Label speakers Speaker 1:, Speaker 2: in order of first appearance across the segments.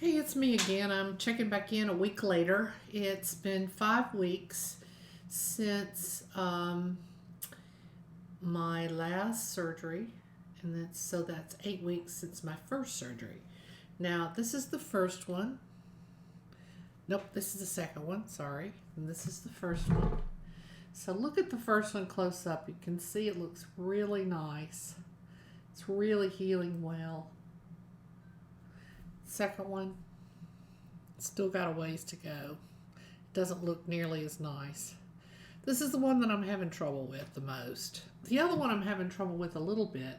Speaker 1: Hey, it's me again. I'm checking back in a week later. It's been 5 weeks since my last surgery, and that's 8 weeks since my first surgery. Now, this is the first one. Nope, this is the second one. Sorry, and this is the first one. So look at the first one close up. You can see it looks really nice. It's really healing well. Second one, still got a ways to go. Doesn't look nearly as nice. This is the one that I'm having trouble with the most. The other one I'm having trouble with a little bit.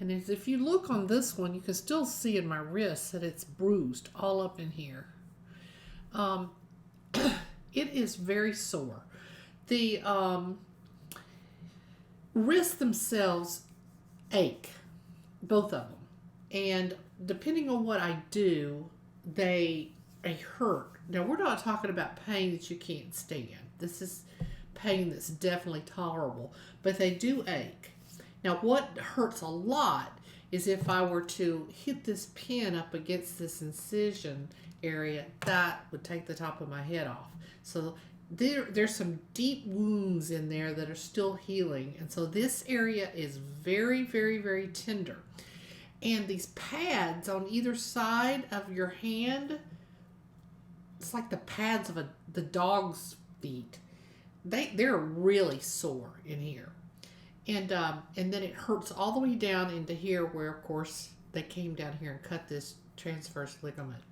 Speaker 1: And if you look on this one, you can still see in my wrist that it's bruised all up in here. It is very sore. The wrists themselves ache, both of them. And depending on what I do, they hurt. Now, we're not talking about pain that you can't stand. This is pain that's definitely tolerable, but they do ache. Now, what hurts a lot is if I were to hit this pin up against this incision area, that would take the top of my head off. So there's some deep wounds in there that are still healing, and so this area is very, very, very tender. And these pads on either side of your hand, it's like the pads of the dog's feet. They're really sore in here, and then it hurts all the way down into here, where of course they came down here and cut this transverse ligament.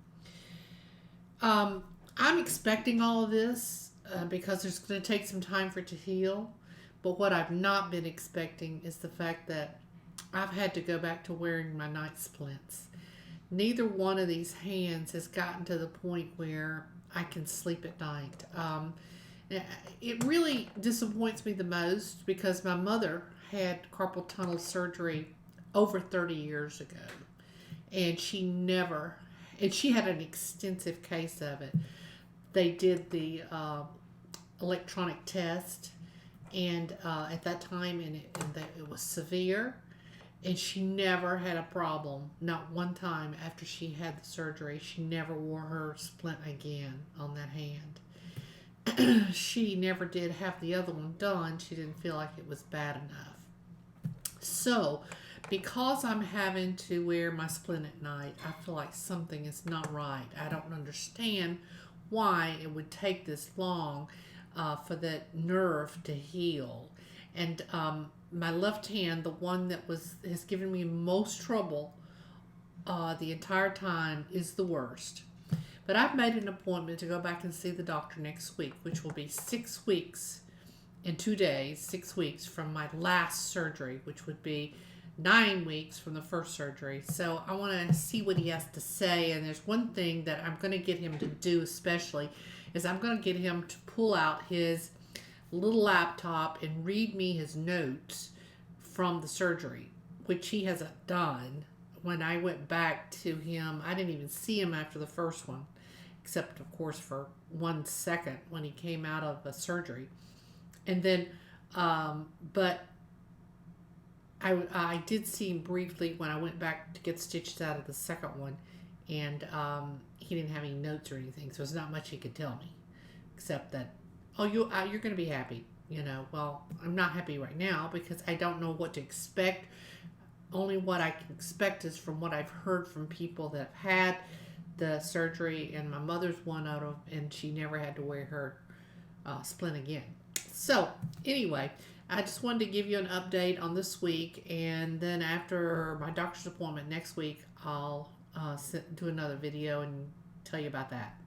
Speaker 1: I'm expecting all of this because it's going to take some time for it to heal. But what I've not been expecting is the fact that I've had to go back to wearing my night splints. Neither one of these hands has gotten to the point where I can sleep at night. It really disappoints me the most because my mother had carpal tunnel surgery over 30 years ago, and she had an extensive case of it. They did the electronic test, and at that time, it was severe. And she never had a problem. Not one time after she had the surgery. She never wore her splint again on that hand. She never did have the other one done. She didn't feel like it was bad enough. So, because I'm having to wear my splint at night, I feel like something is not right. I don't understand why it would take this long for that nerve to heal. And my left hand, the one that has given me most trouble the entire time, is the worst. But I've made an appointment to go back and see the doctor next week, which will be 6 weeks and 2 days, 6 weeks from my last surgery, which would be 9 weeks from the first surgery. So I want to see what he has to say. And there's one thing that I'm going to get him to do especially is I'm going to get him to pull out his little laptop and read me his notes from the surgery, which he hasn't done. When I went back to him, I didn't even see him after the first one, except of course for 1 second when he came out of the surgery. And then but I did see him briefly when I went back to get stitches out of the second one, and he didn't have any notes or anything, so there's not much he could tell me except that, oh, you're going to be happy. Well, I'm not happy right now because I don't know what to expect. Only what I can expect is from what I've heard from people that have had the surgery, and my mother's one out of, and she never had to wear her splint again. So, anyway, I just wanted to give you an update on this week, and then after my doctor's appointment next week, I'll do another video and tell you about that.